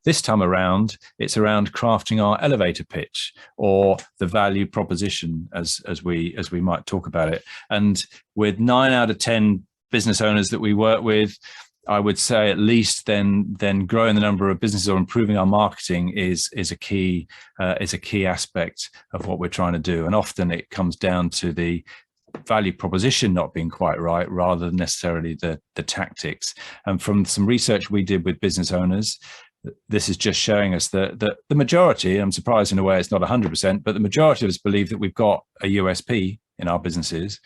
This time around, it's around crafting our elevator pitch, or the value proposition, as we might talk about it. And with 9 out of 10 business owners that we work with, I would say at least then growing the number of businesses or improving our marketing is a key aspect of what we're trying to do. And often it comes down to the value proposition not being quite right, rather than necessarily the tactics. And from some research we did with business owners, this is just showing us that the majority, I'm surprised in a way it's not 100%, but the majority of us believe that we've got a USP in our businesses,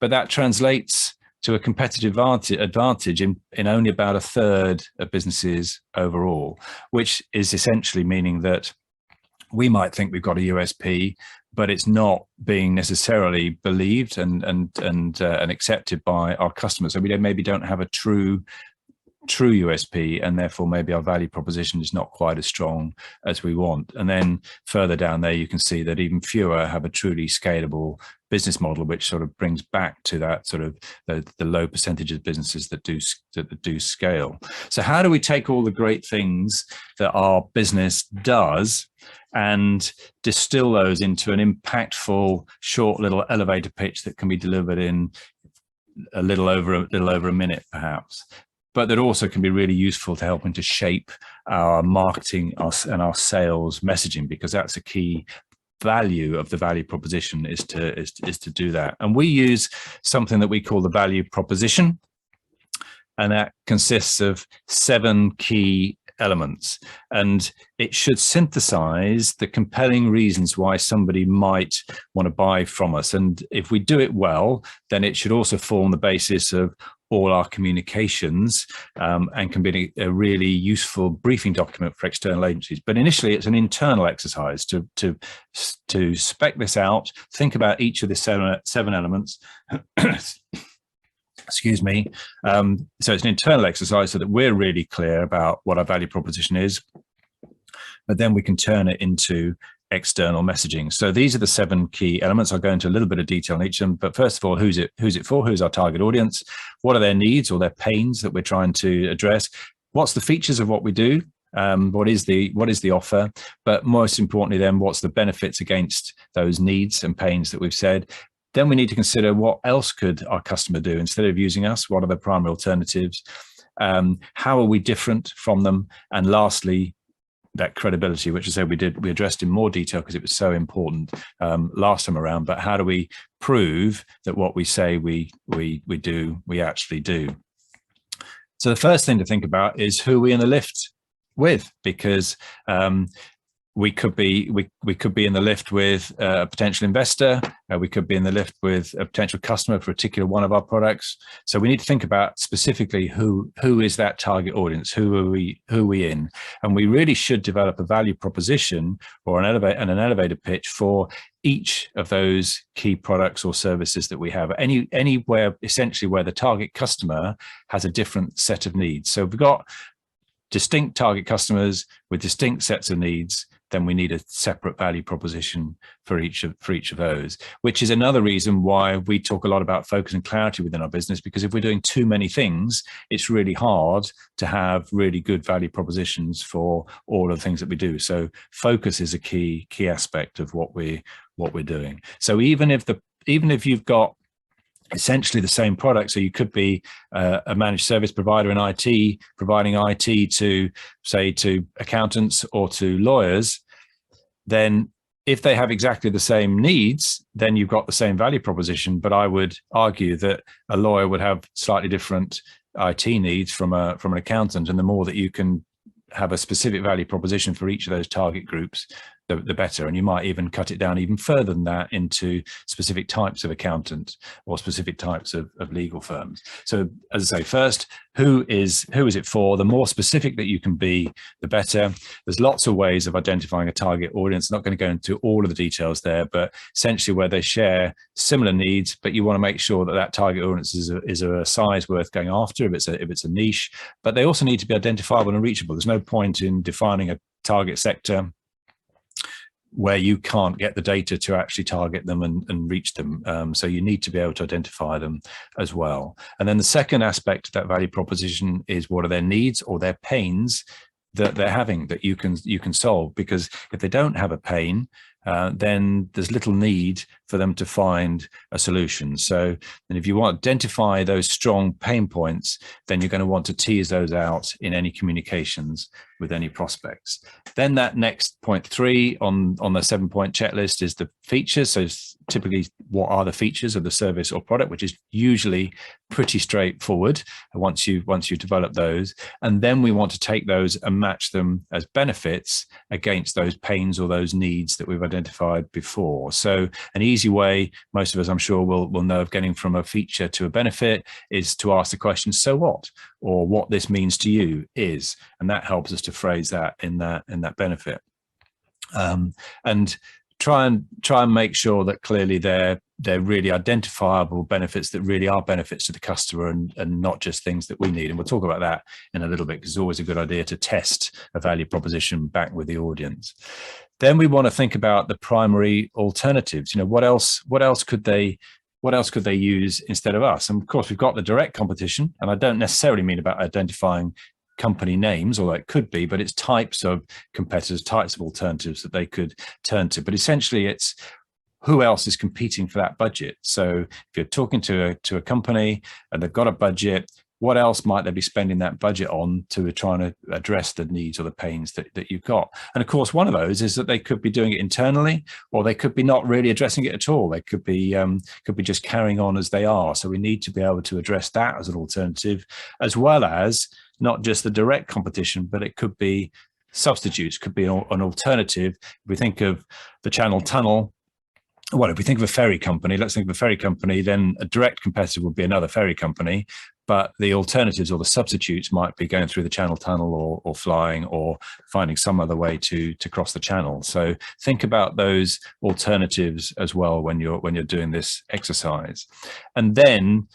but that translates to a competitive advantage in only about a third of businesses overall, which is essentially meaning that we might think we've got a USP, but it's not being necessarily believed and accepted by our customers. So we maybe don't have a true USP, and therefore maybe our value proposition is not quite as strong as we want. And then further down there, you can see that even fewer have a truly scalable business model, which sort of brings back to that sort of the low percentage of businesses that do scale. So how do we take all the great things that our business does and distill those into an impactful, short little elevator pitch that can be delivered in a little over a minute, perhaps, but that also can be really useful to helping to shape our marketing and our sales messaging, because that's a key value of the value proposition, is to do that. And we use something that we call the value proposition, and that consists of 7 key elements, and it should synthesize the compelling reasons why somebody might want to buy from us. And if we do it well, then it should also form the basis of all our communications, and can be a really useful briefing document for external agencies. But initially, it's an internal exercise to spec this out, think about each of the seven elements. Excuse me. So it's an internal exercise so that we're really clear about what our value proposition is, but then we can turn it into external messaging. So these are the 7 key elements. I'll go into a little bit of detail on each of them, but first of all, who's it for? Who's our target audience? What are their needs or their pains that we're trying to address? What's the features of what we do? What is the offer? But most importantly then, what's the benefits against those needs and pains that we've said? Then we need to consider what else could our customer do instead of using us? What are the primary alternatives? How are we different from them? And lastly, that credibility, which I said we addressed in more detail because it was so important last time around. But how do we prove that what we say we do, we actually do? So the first thing to think about is who we're in the lift with, because we could be in the lift with a potential investor. We could be in the lift with a potential customer for a particular one of our products. So we need to think about specifically who is that target audience, who are we in, and we really should develop a value proposition or an elevator pitch for each of those key products or services that we have. Anywhere essentially where the target customer has a different set of needs. So if we've got distinct target customers with distinct sets of needs, then we need a separate value proposition for each of those, which is another reason why we talk a lot about focus and clarity within our business, because if we're doing too many things, it's really hard to have really good value propositions for all of the things that we do. So focus is a key aspect of what we're doing. So even if you've got essentially the same product, so you could be a managed service provider in IT, providing IT to, say, to accountants or to lawyers, then if they have exactly the same needs, then you've got the same value proposition. But I would argue that a lawyer would have slightly different IT needs from an accountant, and the more that you can have a specific value proposition for each of those target groups, the better. And you might even cut it down even further than that into specific types of accountant or specific types of legal firms. So as I say, first, who is it for? The more specific that you can be, the better. There's lots of ways of identifying a target audience. I'm not going to go into all of the details there, but essentially where they share similar needs, but you want to make sure that that target audience is a size worth going after if it's a niche, but they also need to be identifiable and reachable. There's no point in defining a target sector where you can't get the data to actually target them and reach them. So you need to be able to identify them as well. And then the second aspect of that value proposition is what are their needs or their pains that they're having that you can solve. Because if they don't have a pain, then there's little need for them to find a solution. So, and if you want to identify those strong pain points, then you're going to want to tease those out in any communications with any prospects. Then that next point 3 on the 7-point checklist is the features. So typically, what are the features of the service or product, which is usually pretty straightforward once you develop those. And then we want to take those and match them as benefits against those pains or those needs that we've identified before. So an easy way, most of us I'm sure will know, of getting from a feature to a benefit is to ask the question, so what? Or what this means to you is, and that helps us to phrase that in that benefit. And try and make sure that clearly they're really identifiable benefits that really are benefits to the customer, and not just things that we need. And we'll talk about that in a little bit, because it's always a good idea to test a value proposition back with the audience. Then we want to think about the primary alternatives. What else could they use instead of us? And of course, we've got the direct competition, and I don't necessarily mean about identifying company names, although it could be, but it's types of competitors, types of alternatives that they could turn to. But essentially, it's who else is competing for that budget. So if you're talking to a company and they've got a budget, what else might they be spending that budget on to trying to address the needs or the pains that you've got? And of course, one of those is that they could be doing it internally, or they could be not really addressing it at all. They could be just carrying on as they are. So we need to be able to address that as an alternative, as well as not just the direct competition, but it could be substitutes, could be an alternative. If we think of the Channel Tunnel, well, if we think of a ferry company, let's think of a ferry company, then a direct competitor would be another ferry company, but the alternatives or the substitutes might be going through the Channel Tunnel or flying or finding some other way to cross the channel. So think about those alternatives as well when you're doing this exercise. And then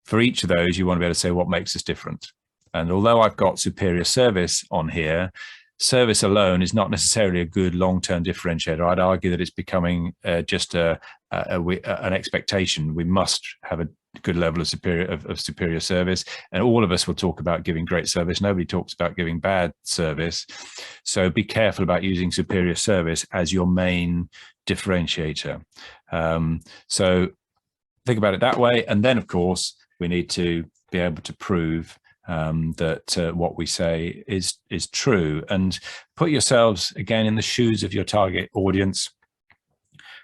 for each of those, you want to be able to say what makes us different. And although I've got superior service on here, service alone is not necessarily a good long-term differentiator. I'd argue that it's becoming just an expectation. We must have a good level of superior service, and all of us will talk about giving great service. Nobody talks about giving bad service. So be careful about using superior service as your main differentiator. So think about it that way. And then, of course, we need to be able to prove that what we say is true. And put yourselves again in the shoes of your target audience.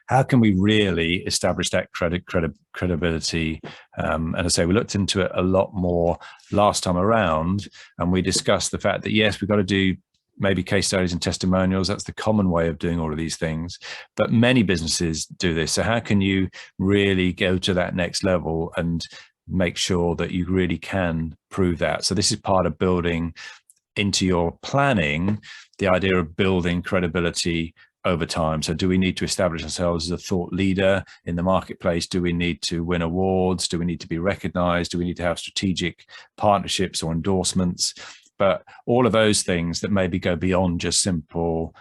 How can we really establish that credibility? And I say we looked into it a lot more last time around, and we discussed the fact that yes, we've got to do maybe case studies and testimonials. That's the common way of doing all of these things, but many businesses do this. So how can you really go to that next level and make sure that you really can prove that? So this is part of building into your planning, the idea of building credibility over time. So do we need to establish ourselves as a thought leader in the marketplace? Do we need to win awards? Do we need to be recognized? Do we need to have strategic partnerships or endorsements? But all of those things that maybe go beyond just simple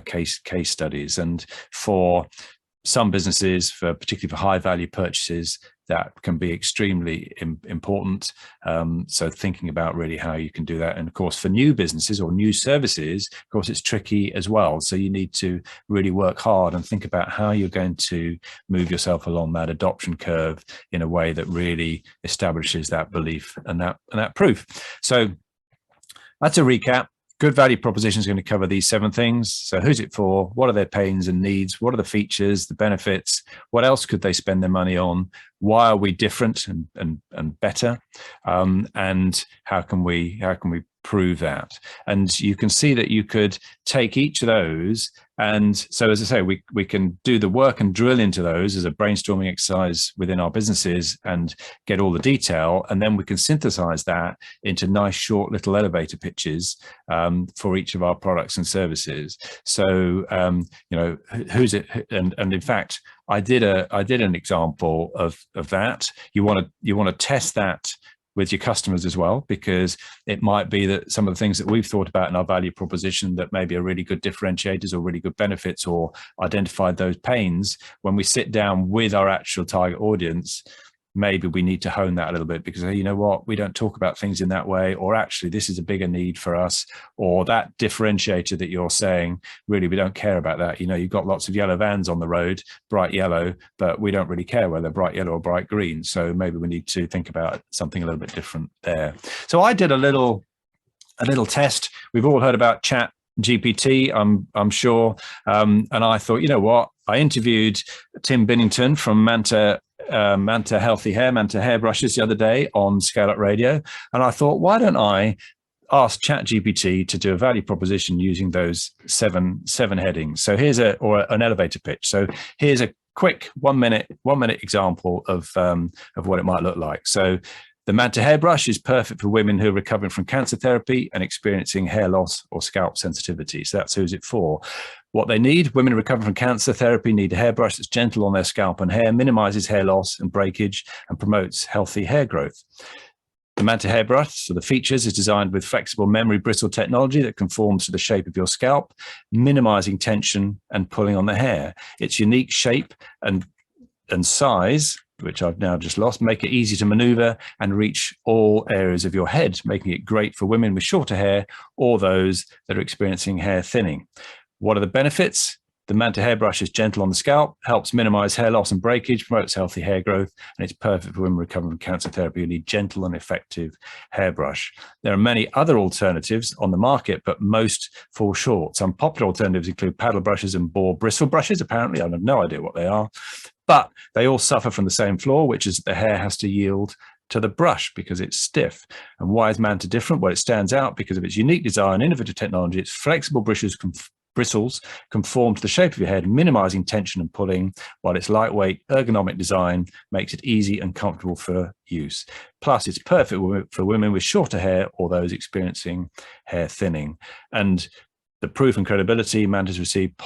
case studies. And for some businesses, particularly for high value purchases, that can be extremely important. So thinking about really how you can do that. And of course, for new businesses or new services, of course, it's tricky as well. So you need to really work hard and think about how you're going to move yourself along that adoption curve in a way that really establishes that belief and that proof. So that's a recap. Good value proposition is going to cover these 7 things. So who's it for? What are their pains and needs? What are the features, the benefits? What else could they spend their money on? Why are we different and better? And how can we prove that? And you can see that you could take each of those. And so, as I say, we can do the work and drill into those as a brainstorming exercise within our businesses and get all the detail. And then we can synthesize that into nice, short little elevator pitches for each of our products and services. So, who's it? And in fact, I did an example of that. You want to test that with your customers as well, because it might be that some of the things that we've thought about in our value proposition that maybe are really good differentiators or really good benefits or identified those pains, when we sit down with our actual target audience, maybe we need to hone that a little bit, because you know what, we don't talk about things in that way, or actually this is a bigger need for us, or that differentiator that you're saying, really we don't care about that. You know, you've got lots of yellow vans on the road, bright yellow, but we don't really care whether they're bright yellow or bright green. So maybe we need to think about something a little bit different there. So I did a little test. We've all heard about Chat GPT, I'm sure, and I thought, you know what, I interviewed Tim Binnington from Manta Healthy Hair, Manta Hairbrushes the other day on ScaleUp Radio, and I thought, why don't I ask ChatGPT to do a value proposition using those seven headings? So here's an elevator pitch. So here's a quick one minute example of what it might look like. So the Manta hairbrush is perfect for women who are recovering from cancer therapy and experiencing hair loss or scalp sensitivity. So that's who's it for. What they need: women recovering from cancer therapy need a hairbrush that's gentle on their scalp and hair, minimizes hair loss and breakage, and promotes healthy hair growth. The Manta hairbrush, so the features, is designed with flexible memory bristle technology that conforms to the shape of your scalp, minimizing tension and pulling on the hair. Its unique shape and size, which I've now just lost, make it easy to maneuver and reach all areas of your head, making it great for women with shorter hair or those that are experiencing hair thinning. What are the benefits? The Manta hairbrush is gentle on the scalp, helps minimize hair loss and breakage, promotes healthy hair growth, and it's perfect for women recovering from cancer therapy who need gentle and effective hairbrush. There are many other alternatives on the market, but most fall short. Some popular alternatives include paddle brushes and boar bristle brushes. Apparently, I have no idea what they are, but they all suffer from the same flaw, which is that the hair has to yield to the brush because it's stiff. And why is Manta different? Well, it stands out because of its unique design, innovative technology. Its flexible bristles conform to the shape of your head, minimizing tension and pulling, while its lightweight, ergonomic design makes it easy and comfortable for use. Plus, it's perfect for women with shorter hair or those experiencing hair thinning. And the proof and credibility: Manta's received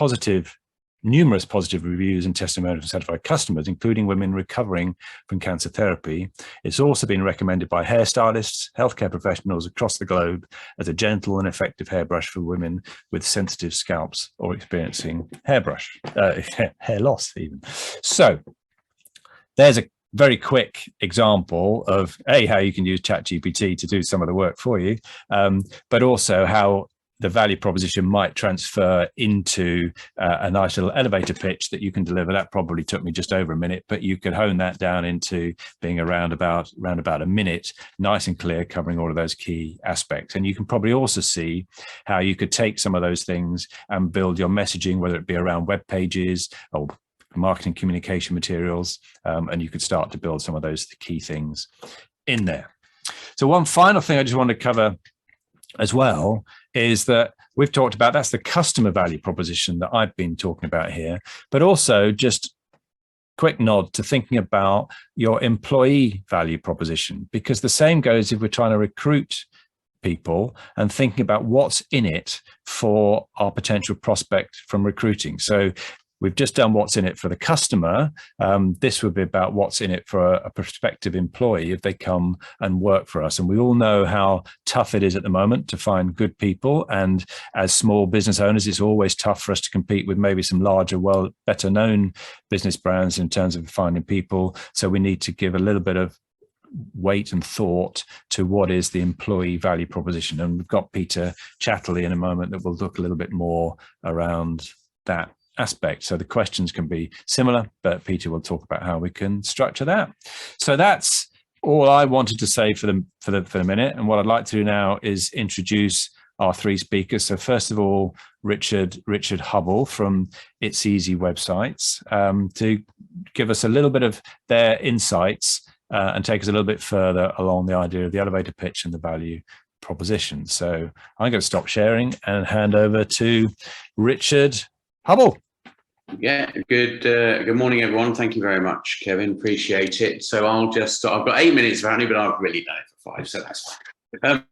numerous positive reviews and testimonials from certified customers, including women recovering from cancer therapy. It's also been recommended by hairstylists, healthcare professionals across the globe as a gentle and effective hairbrush for women with sensitive scalps or experiencing hair loss even. So there's a very quick example of how you can use ChatGPT to do some of the work for you, but also how the value proposition might transfer into a nice little elevator pitch that you can deliver. That probably took me just over a minute, but you could hone that down into being around about a minute, nice and clear, covering all of those key aspects. And you can probably also see how you could take some of those things and build your messaging, whether it be around web pages or marketing communication materials, and you could start to build some of those key things in there. So one final thing I just want to cover as well is that we've talked about, that's the customer value proposition that I've been talking about here, but also just quick nod to thinking about your employee value proposition, because the same goes if we're trying to recruit people and thinking about what's in it for our potential prospect from recruiting. So we've just done what's in it for the customer. This would be about what's in it for a prospective employee if they come and work for us. And we all know how tough it is at the moment to find good people. And as small business owners, it's always tough for us to compete with maybe some larger, better known business brands in terms of finding people. So we need to give a little bit of weight and thought to what is the employee value proposition. And we've got Peter Chatterley in a moment that will look a little bit more around that aspect. So the questions can be similar, but Peter will talk about how we can structure that. So that's all I wanted to say for the minute. And what I'd like to do now is introduce our three speakers. So first of all, Richard Hubble from It's Easy Websites, to give us a little bit of their insights and take us a little bit further along the idea of the elevator pitch and the value proposition. So I'm going to stop sharing and hand over to Richard Hubble. Yeah, good morning, everyone. Thank you very much, Kevin. Appreciate it. So I've got 8 minutes apparently, but I've really done it for 5, so that's fine.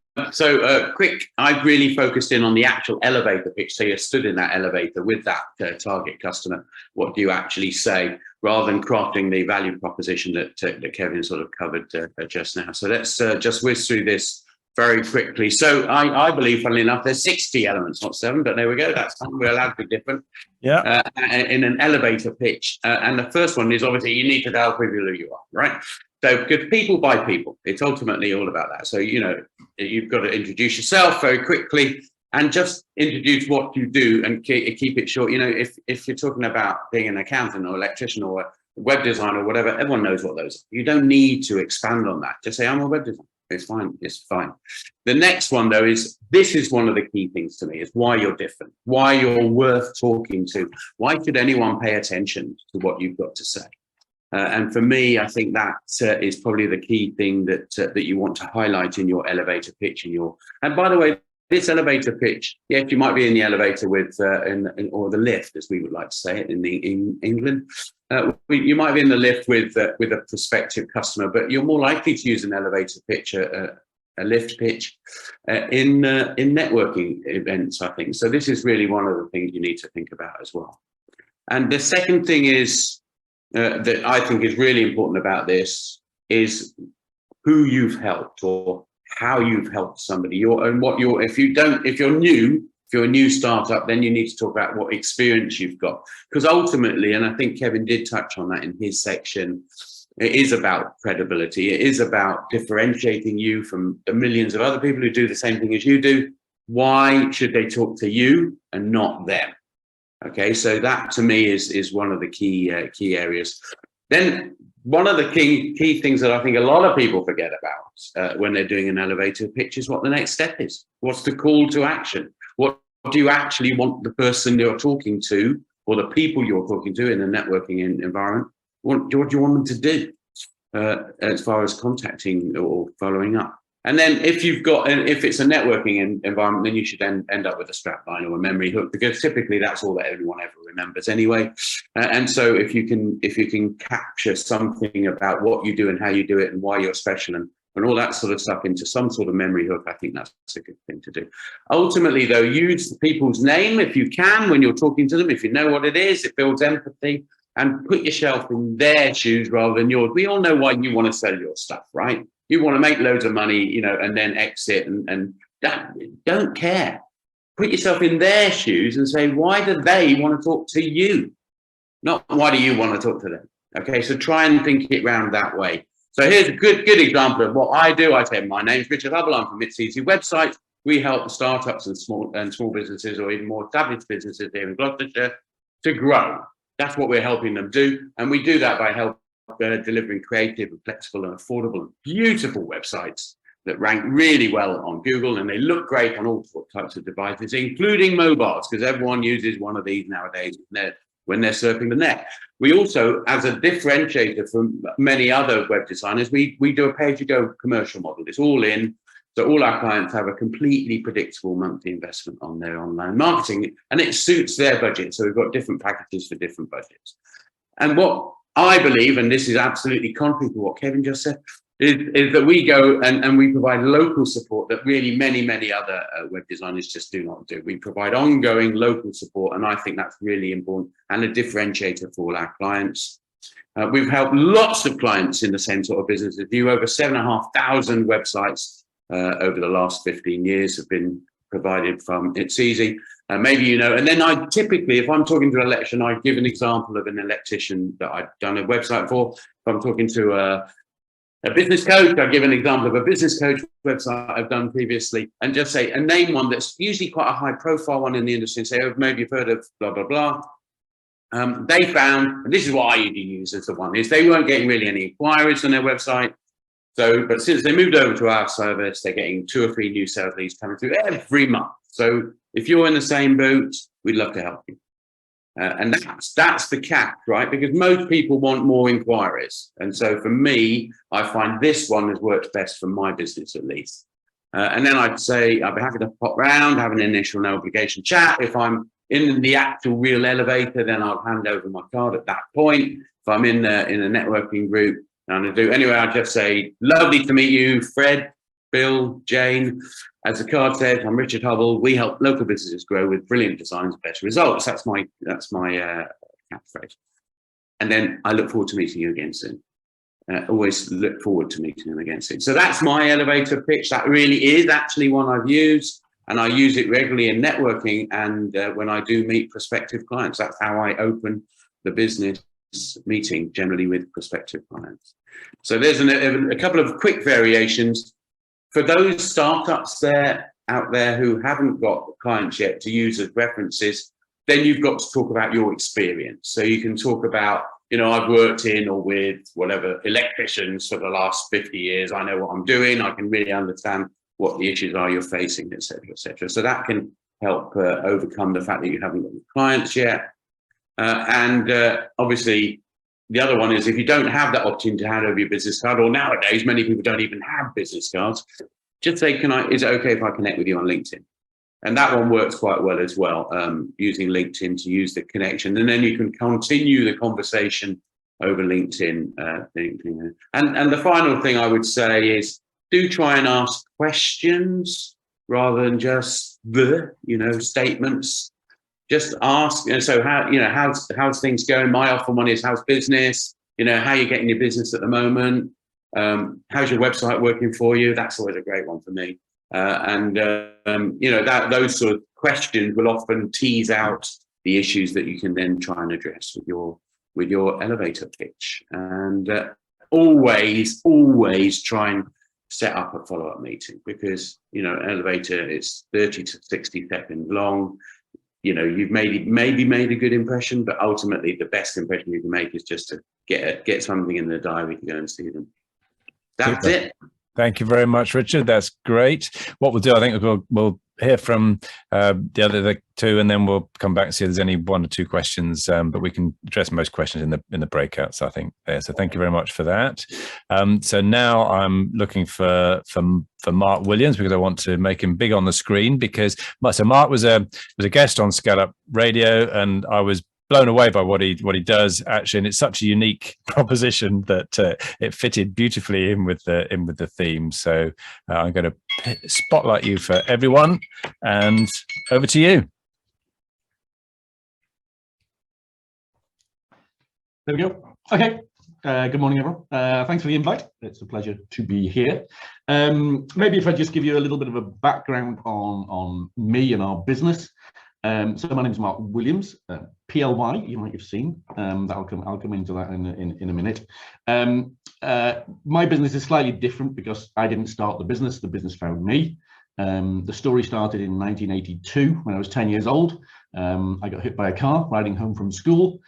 Quick, I've really focused in on the actual elevator pitch. So you're stood in that elevator with that target customer. What do you actually say, rather than crafting the value proposition that Kevin sort of covered just now? So let's just whiz through this very quickly. So I believe, funnily enough, there's 60 elements, not 7, but there we go. That's fine. We're allowed to be different. Yeah. In an elevator pitch. And the first one is obviously you need to tell people who you are, right? So because people buy people, it's ultimately all about that. So, you know, you've got to introduce yourself very quickly and just introduce what you do and keep it short. You know, if you're talking about being an accountant or electrician or a web designer or whatever, everyone knows what those are. You don't need to expand on that. Just say, I'm a web designer. It's fine. It's fine. The next one, though, is this is one of the key things to me, is why you're different, why you're worth talking to. Why should anyone pay attention to what you've got to say? And for me, I think that is probably the key thing that that you want to highlight in your elevator pitch. And by the way, this elevator pitch, yes, you might be in the elevator with, or the lift, as we would like to say it in England. You might be in the lift with a prospective customer, but you're more likely to use an elevator pitch, a lift pitch, in networking events, I think. So this is really one of the things you need to think about as well. And the second thing is that I think is really important about this is who you've helped or how you've helped somebody. If you're a new startup, then you need to talk about what experience you've got. Because ultimately, and I think Kevin did touch on that in his section, it is about credibility. It is about differentiating you from the millions of other people who do the same thing as you do. Why should they talk to you and not them? Okay, so that to me is one of the key areas. Then one of the key things that I think a lot of people forget about when they're doing an elevator pitch is what the next step is. What's the call to action? What do you actually want the person you're talking to or the people you're talking to in a networking environment? What do you want them to do as far as contacting or following up? And then if it's a networking environment, then you should then end up with a strap line or a memory hook, because typically that's all that everyone ever remembers anyway. And so if you can capture something about what you do and how you do it and why you're special and all that sort of stuff into some sort of memory hook, I think that's a good thing to do. Ultimately, though, use people's name if you can when you're talking to them. If you know what it is, it builds empathy, and put yourself in their shoes rather than yours. We all know why you want to sell your stuff, right? You want to make loads of money, you know, and then exit and that, don't care. Put yourself in their shoes and say, why do they want to talk to you? Not why do you want to talk to them? Okay, so try and think it round that way. So here's a good example of what I do. I say, my name's Richard Hubble. I'm from It's Easy Websites. We help startups and small businesses or even more established businesses here in Gloucestershire to grow. That's what we're helping them do. And we do that by helping delivering creative and flexible and affordable and beautiful websites that rank really well on Google, and they look great on all types of devices, including mobiles, because everyone uses one of these nowadays when they're surfing the net. We also, as a differentiator from many other web designers, we do a pay-as-you-go commercial model. It's all in, so all our clients have a completely predictable monthly investment on their online marketing, and it suits their budget. So we've got different packages for different budgets. And what I believe, and this is absolutely contrary to what Kevin just said, is that we go and we provide local support that really many other web designers just do not do. We provide ongoing local support, and I think that's really important and a differentiator for all our clients. We've helped lots of clients in the same sort of business as you. Over 7,500 websites over the last 15 years have been provided from It's Easy. Maybe you know, and then I typically, if I'm talking to an electrician, I give an example of an electrician that I've done a website for. If I'm talking to a business coach, I give an example of a business coach website I've done previously, and just say, and name one that's usually quite a high profile one in the industry, and say, oh, maybe you've heard of blah, blah, blah. They found, and this is what I usually use as the one, is they weren't getting really any inquiries on their website. So, but since they moved over to our service, they're getting 2 or 3 new sales leads coming through every month. So if you're in the same boat, we'd love to help you. And that's the catch, right? Because most people want more inquiries. And so for me, I find this one has worked best for my business at least. And then I'd say, I'd be happy to pop round, have an initial no obligation chat. If I'm in the actual real elevator, then I'll hand over my card at that point. If I'm in a networking group, and I do anyway, I just say, lovely to meet you, Fred, Bill, Jane. As the card says, I'm Richard Hubble. We help local businesses grow with brilliant designs and better results. That's my catchphrase. And then I look forward to meeting you again soon. always look forward to meeting them against it. So that's my elevator pitch. That really is actually one I've used, and I use it regularly in networking and when I do meet prospective clients. That's how I open the business meeting, generally with prospective clients. So there's a couple of quick variations for those startups out there who haven't got clients yet to use as references. Then you've got to talk about your experience. So you can talk about, I've worked in or with whatever electricians for the last 50 years. I know what I'm doing. I can really understand what the issues are you're facing, et cetera, et cetera. So that can help overcome the fact that you haven't got the clients yet. And obviously, the other one is if you don't have that opportunity to hand over your business card, or nowadays, many people don't even have business cards, just say, is it okay if I connect with you on LinkedIn? And that one works quite well as well, using LinkedIn to use the connection. And then you can continue the conversation over LinkedIn. And the final thing I would say is do try and ask questions rather than just statements. Just ask, so how's things going? My offer one is how's business? How you're getting your business at the moment? How's your website working for you? That's always a great one for me. Those sort of questions will often tease out the issues that you can then try and address with your elevator pitch. And always try and set up a follow-up meeting, because an elevator is 30 to 60 seconds long. You've maybe made a good impression, but ultimately the best impression you can make is just to get something in the diary to go and see them. That's Super. it. Thank you very much, Richard. That's great. What we'll do, I think we'll hear from the other two, and then we'll come back and see if there's any one or two questions. But we can address most questions in the breakouts, I think. So thank you very much for that. So now I'm looking for Mark Williams, because I want to make him big on the screen. Because Mark was a guest on ScaleUp Radio, and I was blown away by what he does actually, and it's such a unique proposition that it fitted beautifully in with the theme. So I'm going to spotlight you for everyone, and over to you. There we go. Okay. Good morning, everyone. Thanks for the invite. It's a pleasure to be here. Maybe if I just give you a little bit of a background on me and our business. So my name is Mark Williams, PLY, you might have seen. I'll come into that in a minute. My business is slightly different because I didn't start the business found me. The story started in 1982 when I was 10 years old. I got hit by a car riding home from school,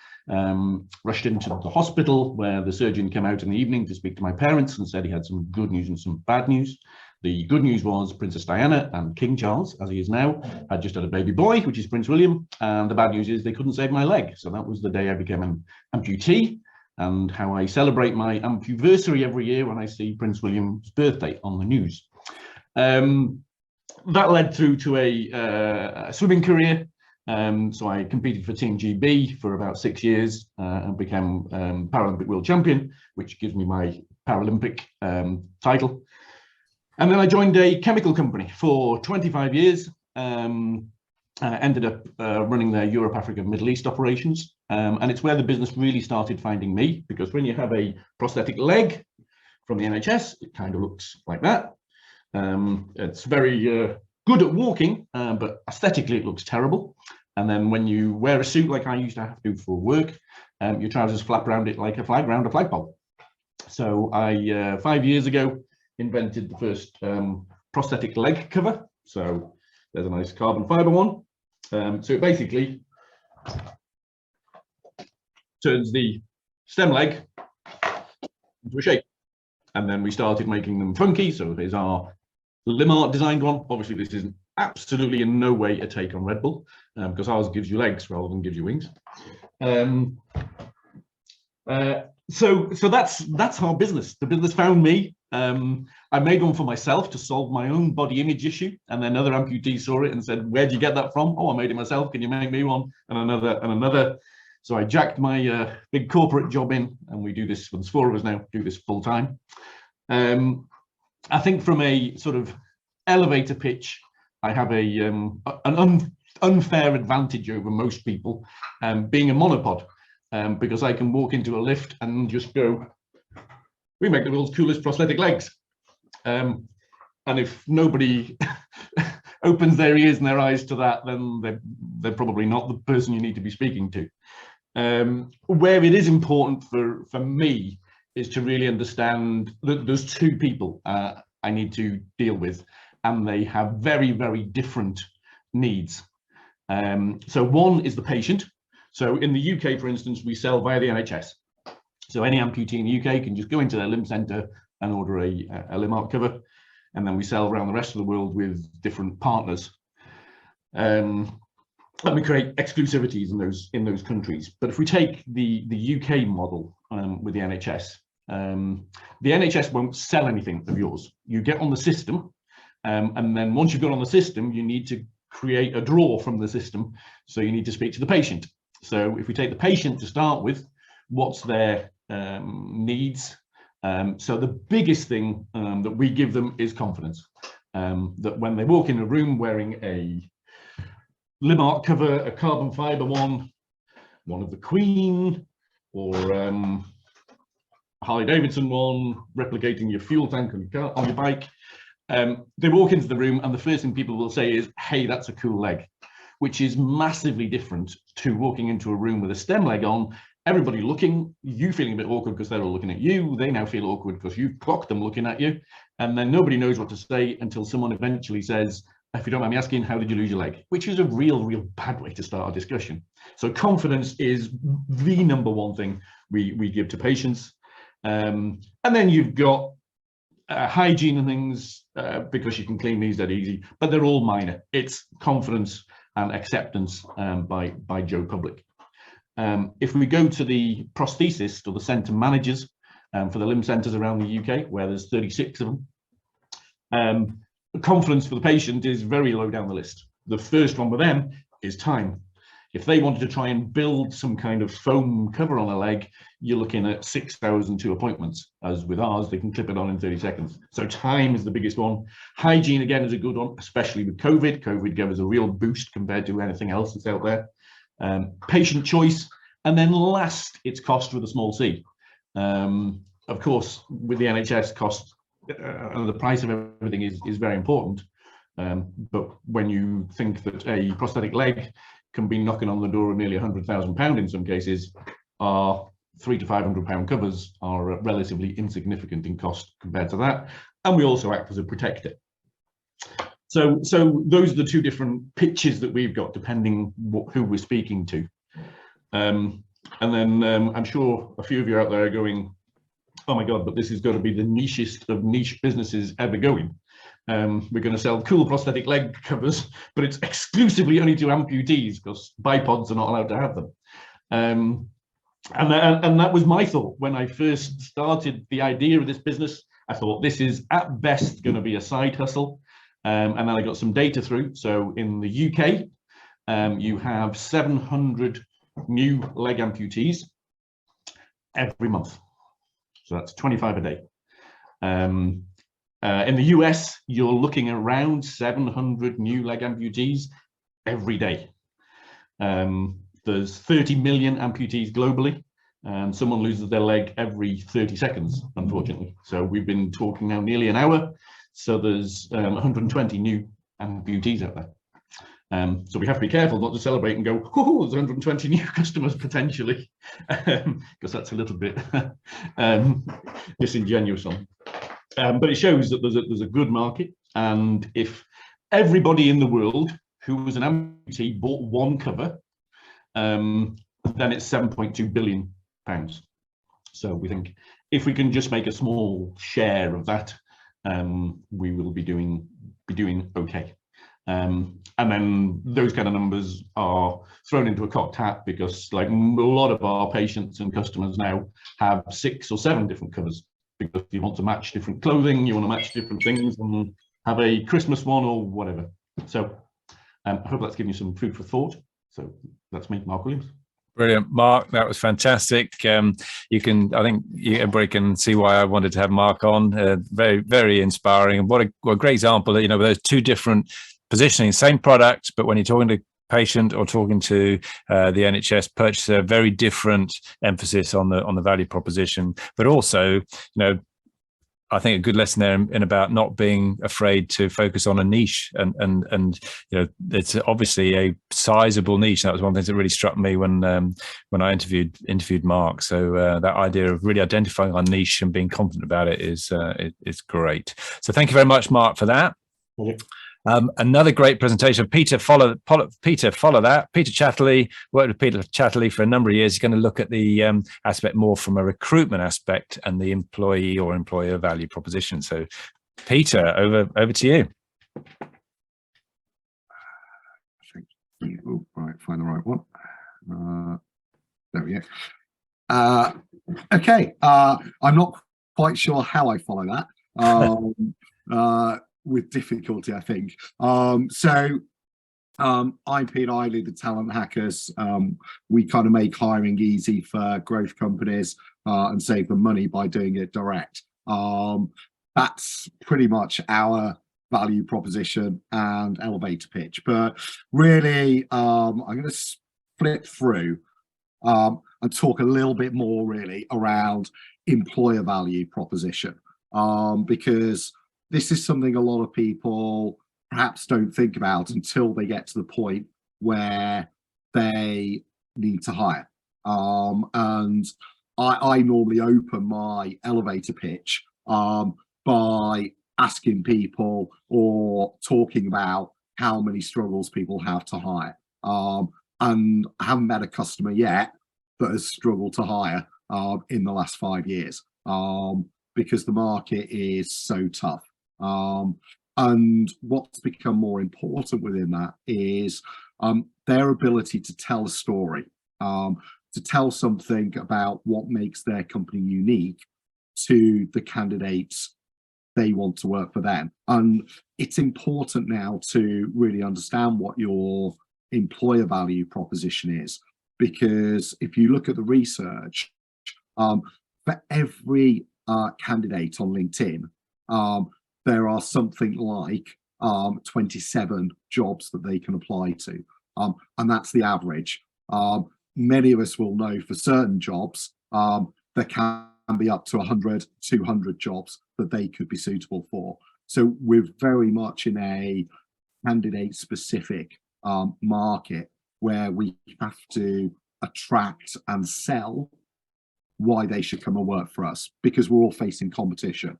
rushed into the hospital where the surgeon came out in the evening to speak to my parents and said he had some good news and some bad news. The good news was Princess Diana and King Charles, as he is now, had just had a baby boy, which is Prince William. And the bad news is they couldn't save my leg. So that was the day I became an amputee, and how I celebrate my ampuversary every year when I see Prince William's birthday on the news. That led through to a swimming career. So I competed for Team GB for about 6 years and became Paralympic world champion, which gives me my Paralympic title. And then I joined a chemical company for 25 years, ended up running their Europe, Africa, Middle East operations. And it's where the business really started finding me, because when you have a prosthetic leg from the NHS, it kind of looks like that. It's very good at walking, but aesthetically it looks terrible. And then when you wear a suit like I used to have to for work, your trousers flap around it like a flag around a flagpole. So I, 5 years ago, invented the first prosthetic leg cover. So there's a nice carbon fiber one. So it basically turns the stem leg into a shape. And then we started making them funky. So here's our Limart designed one. Obviously, this is absolutely in no way a take on Red Bull, because ours gives you legs rather than gives you wings. So that's our business. The business found me. I made one for myself to solve my own body image issue, and then other amputees saw it and said, "Where would you get that from?" "Oh, I made it myself. Can you make me one?" And another. So I jacked my big corporate job in, and we do this. There's 4 of us now. Do this full time. I think from a sort of elevator pitch, I have an unfair advantage over most people, being a monopod, because I can walk into a lift and just go we make the world's coolest prosthetic legs. And if nobody opens their ears and their eyes to that, then they're probably not the person you need to be speaking to. Where it is important for me is to really understand that there's two people I need to deal with, and they have very, very different needs. So one is the patient. So in the UK, for instance, we sell via the NHS. So any amputee in the UK can just go into their limb centre and order a limb art cover, and then we sell around the rest of the world with different partners. And we create exclusivities in those countries. But if we take the UK model with the NHS won't sell anything of yours. You get on the system, and then once you've got on the system, you need to create a draw from the system. So you need to speak to the patient. So if we take the patient to start with, what's their needs? So the biggest thing that we give them is confidence. That when they walk in a room wearing a limb art cover, a carbon fiber one of the Queen, or Harley Davidson one, replicating your fuel tank on your bike, they walk into the room and the first thing people will say is, hey, that's a cool leg, which is massively different to walking into a room with a stem leg on, everybody looking, you feeling a bit awkward because they're all looking at you, they now feel awkward because you clocked them looking at you, and then nobody knows what to say until someone eventually says, if you don't mind me asking, how did you lose your leg? Which is a real bad way to start a discussion. So confidence is the number one thing we give to patients. And then you've got hygiene and things, because you can clean these that easy, but they're all minor. It's confidence and acceptance by Joe Public. If we go to the prosthetists or the centre managers for the limb centres around the UK, where there's 36 of them, confidence for the patient is very low down the list. The first one with them is time. If they wanted to try and build some kind of foam cover on a leg, you're looking at 6 hours and 2 appointments. As with ours, they can clip it on in 30 seconds. So time is the biggest one. Hygiene, again, is a good one, especially with COVID. COVID gave us a real boost compared to anything else that's out there. Patient choice, and then last, it's cost with a small c. Of course, with the NHS, cost and the price of everything is very important. But when you think that a prosthetic leg can be knocking on the door of nearly £100,000 in some cases, our £300 to £500 covers are relatively insignificant in cost compared to that. And we also act as a protector. So those are the two different pitches that we've got, depending who we're speaking to. And then I'm sure a few of you out there are going, oh my God, but this is going to be the nichest of niche businesses ever going. We're going to sell cool prosthetic leg covers, but it's exclusively only to amputees because bipods are not allowed to have them. And that was my thought when I first started the idea of this business. I thought this is at best going to be a side hustle. And then I got some data through. So in the UK, you have 700 new leg amputees every month. So that's 25 a day. In the US, you're looking around 700 new leg amputees every day. There's 30 million amputees globally, and someone loses their leg every 30 seconds, unfortunately. So we've been talking now nearly an hour. So there's 120 new amputees out there. So we have to be careful not to celebrate and go, oh, there's 120 new customers potentially, because that's a little bit disingenuous on. But it shows that there's a good market, and if everybody in the world who was an amputee bought one cover, then it's £7.2 billion. So we think if we can just make a small share of that, we will be doing okay. And then those kind of numbers are thrown into a cocked hat because, like, a lot of our patients and customers now have 6 or 7 different covers, because you want to match different clothing, you want to match different things, and have a Christmas one or whatever. So I hope that's given you some food for thought. So that's me, Mark Williams. Brilliant, Mark. That was fantastic. You can, I think everybody can see why I wanted to have Mark on. Very, very inspiring. And what a great example, you know, those two different positioning, same product, but when you're talking to patient or talking to the NHS purchaser, very different emphasis on the value proposition, but also, you know, I think a good lesson there in about not being afraid to focus on a niche, and it's obviously a sizable niche. That was one of the things that really struck me when I interviewed Mark. So that idea of really identifying our niche and being confident about it is great. So thank you very much, Mark, for that. Okay. Another great presentation. Peter, follow that. Peter Chatterley, worked with Peter Chatterley for a number of years. He's going to look at the aspect more from a recruitment aspect and the employee or employer value proposition. So, Peter, over to you. Thank you. Oh, right, find the right one. There we go. Okay, I'm not quite sure how I follow that. With difficulty, I think. I'm Pete. I lead the Talent Hackers. We kind of make hiring easy for growth companies and save them money by doing it direct. That's pretty much our value proposition and elevator pitch. But really, I'm going to split through and talk a little bit more really around employer value proposition, because this is something a lot of people perhaps don't think about until they get to the point where they need to hire. And I normally open my elevator pitch by asking people or talking about how many struggles people have to hire. And I haven't met a customer yet that has struggled to hire in the last 5 years because the market is so tough. And what's become more important within that is their ability to tell a story, to tell something about what makes their company unique to the candidates they want to work for them. And it's important now to really understand what your employer value proposition is, because if you look at the research, for every candidate on LinkedIn, there are something like 27 jobs that they can apply to, and that's the average. Many of us will know for certain jobs there can be up to 100, 200 jobs that they could be suitable for. So we're very much in a candidate specific market where we have to attract and sell why they should come and work for us, because we're all facing competition.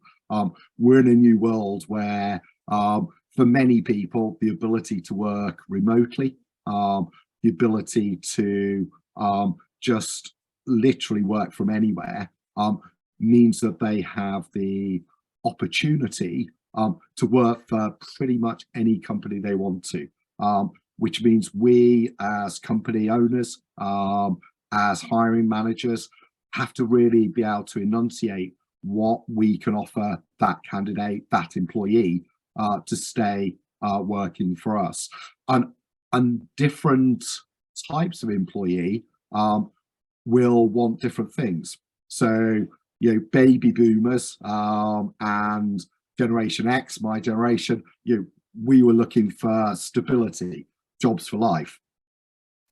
We're in a new world where for many people, the ability to work remotely, the ability to just literally work from anywhere means that they have the opportunity to work for pretty much any company they want to, which means we as company owners, as hiring managers, have to really be able to enunciate what we can offer that candidate, that employee, to stay working for us. And different types of employee will want different things. So, baby boomers and Generation X, my generation, we were looking for stability, jobs for life.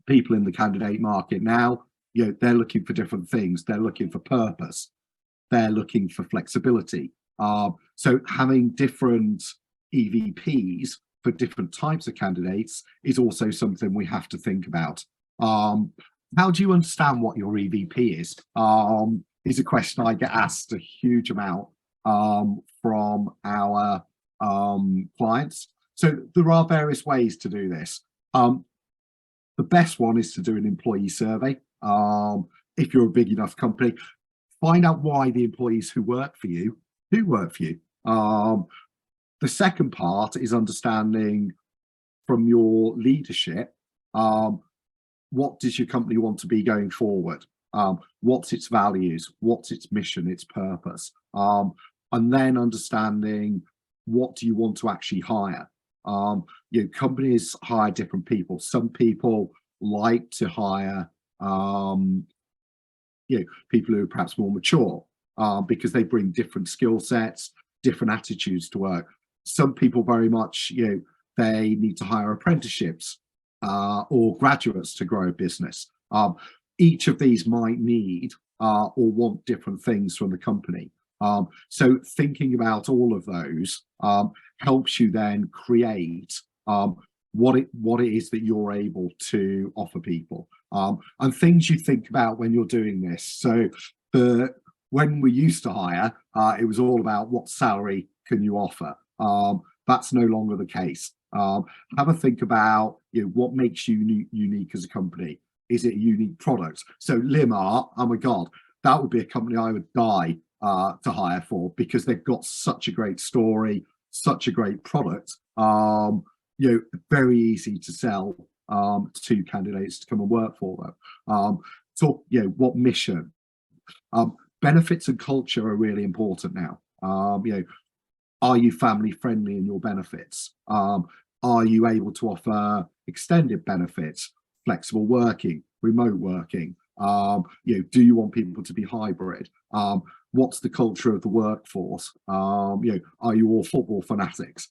People in the candidate market now, they're looking for different things. They're looking for purpose. They're looking for flexibility. So having different EVPs for different types of candidates is also something we have to think about. How do you understand what your EVP is a question I get asked a huge amount from our clients. So there are various ways to do this. The best one is to do an employee survey. If you're a big enough company, find out why the employees who work for you. The second part is understanding from your leadership, what does your company want to be going forward? What's its values? What's its mission, its purpose? And then understanding what do you want to actually hire? Companies hire different people. Some people like to hire people who are perhaps more mature because they bring different skill sets, different attitudes to work. Some people very much, they need to hire apprenticeships or graduates to grow a business. Each of these might need or want different things from the company. So thinking about all of those helps you then create what it is that you're able to offer people, and things you think about when you're doing this. So when we used to hire, it was all about what salary can you offer. That's no longer the case. Have a think about what makes you unique as a company. Is it a unique product? So Limart, oh my God, that would be a company I would die to hire for, because they've got such a great story, such a great product. Very easy to sell to candidates to come and work for them. So what mission? Benefits and culture are really important now. Are you family friendly in your benefits? Are you able to offer extended benefits, flexible working, remote working? Do you want people to be hybrid? What's the culture of the workforce? Are you all football fanatics?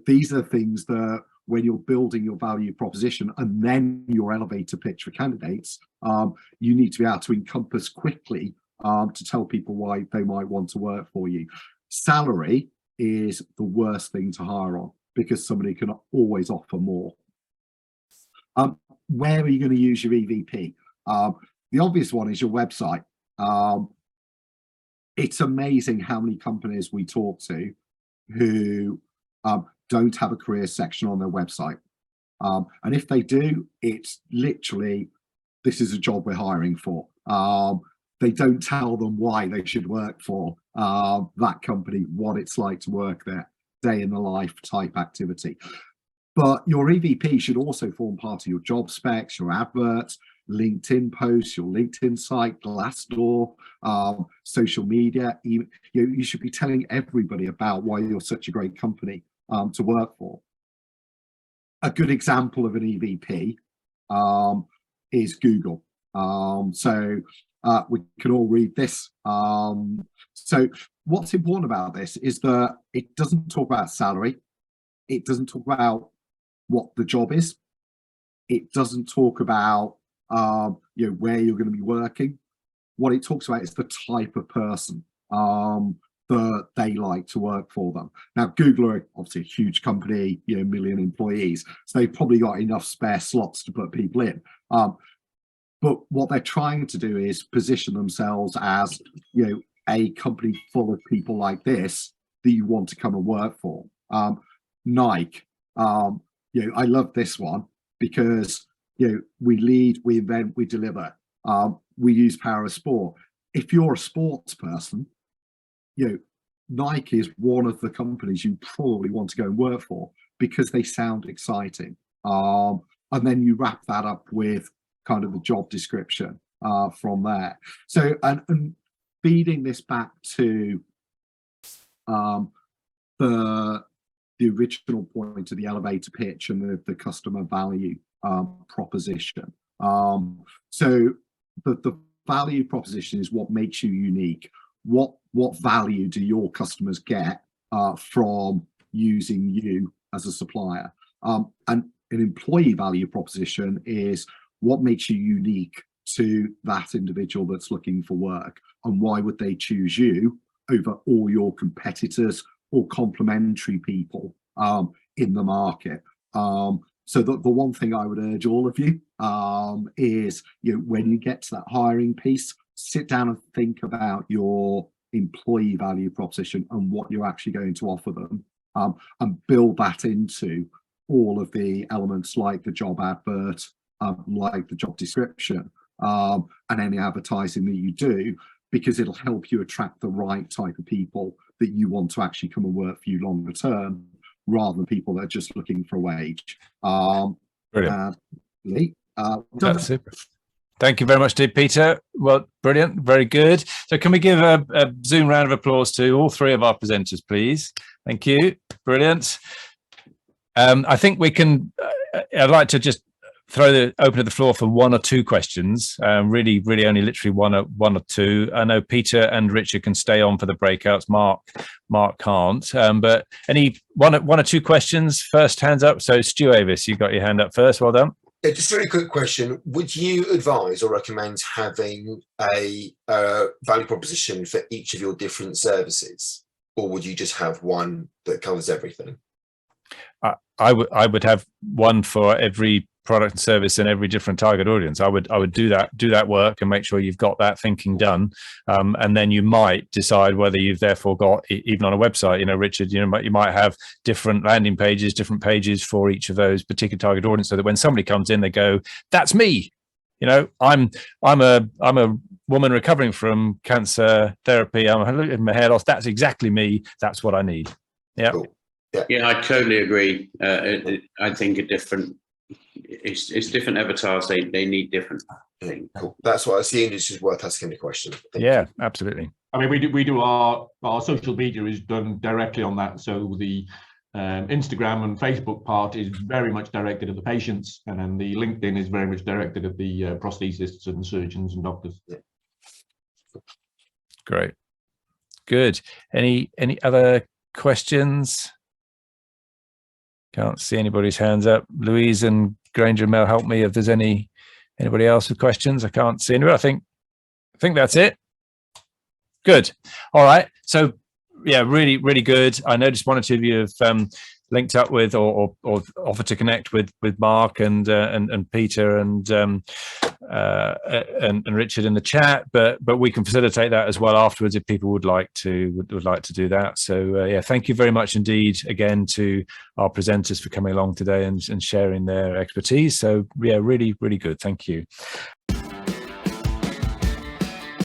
These are things that when you're building your value proposition and then your elevator pitch for candidates, you need to be able to encompass quickly to tell people why they might want to work for you. Salary is the worst thing to hire on, because somebody can always offer more. Where are you going to use your EVP? The obvious one is your website. It's amazing how many companies we talk to who don't have a career section on their website. And if they do, it's literally, this is a job we're hiring for. They don't tell them why they should work for that company, what it's like to work there, day in the life type activity. But your EVP should also form part of your job specs, your adverts, LinkedIn posts, your LinkedIn site, Glassdoor, social media. You should be telling everybody about why you're such a great company to work for. A good example of an EVP is Google. We can all read this. So what's important about this is that it doesn't talk about salary. It doesn't talk about what the job is. It doesn't talk about where you're going to be working. What it talks about is the type of person that they like to work for them. Now, Google are obviously a huge company, 1 million employees, so they've probably got enough spare slots to put people in. But what they're trying to do is position themselves as, a company full of people like this that you want to come and work for. Nike, I love this one because, we lead, we invent, we deliver. We use power of sport. If you're a sports person, Nike is one of the companies you probably want to go and work for because they sound exciting. And then you wrap that up with kind of the job description from there. So, and feeding this back to the original point of the elevator pitch and the customer value proposition. So the value proposition is what makes you unique. What value do your customers get from using you as a supplier? And an employee value proposition is what makes you unique to that individual that's looking for work, and why would they choose you over all your competitors or complementary people in the market. So the one thing I would urge all of you is, when you get to that hiring piece, sit down and think about your employee value proposition and what you're actually going to offer them, and build that into all of the elements like the job advert, like the job description, and any advertising that you do, because it'll help you attract the right type of people that you want to actually come and work for you longer term, rather than people that are just looking for a wage. Brilliant. That's super. Thank you very much, Peter. Well, brilliant, very good. So can we give a Zoom round of applause to all three of our presenters, please? Thank you. Brilliant. I think we can, I'd like to just open the floor for one or two questions. Really only literally one or two. I know Peter and Richard can stay on for the breakouts. Mark can't. But any one or two questions? First, hands up. So Stu Avis, you got your hand up first. Well done. Just a really quick question. Would you advise or recommend having a value proposition for each of your different services? Or would you just have one that covers everything? I would have one for every product and service and every different target audience. I would do that work and make sure you've got that thinking done, and then you might decide whether you've therefore got, even on a website, you know, Richard, you know, you might have different landing pages, different pages for each of those particular target audience, so that when somebody comes in, they go, "That's me." You know, I'm a woman recovering from cancer therapy. I'm in my hair loss. That's exactly me. That's what I need. Yeah. Cool. Yeah, I totally agree. I think it's different avatars. They need different things. Cool. That's what I see. It's just worth asking the question. Yeah, absolutely. I mean, we do our social media is done directly on that. So the Instagram and Facebook part is very much directed at the patients, and then the LinkedIn is very much directed at the prosthetists and surgeons and doctors. Yeah. Great. Good. Any other questions? Can't see anybody's hands up. Louise and Granger, Mel, help me if there's anybody else with questions. I can't see anybody. I think that's it. Good. All right. So yeah, really, really good. I noticed one or two of you have linked up with or offered to connect with Mark and Peter and Richard in the chat, but we can facilitate that as well afterwards if people would like to do that. So yeah, thank you very much indeed again to our presenters for coming along today and sharing their expertise. So yeah, really, really good. Thank you.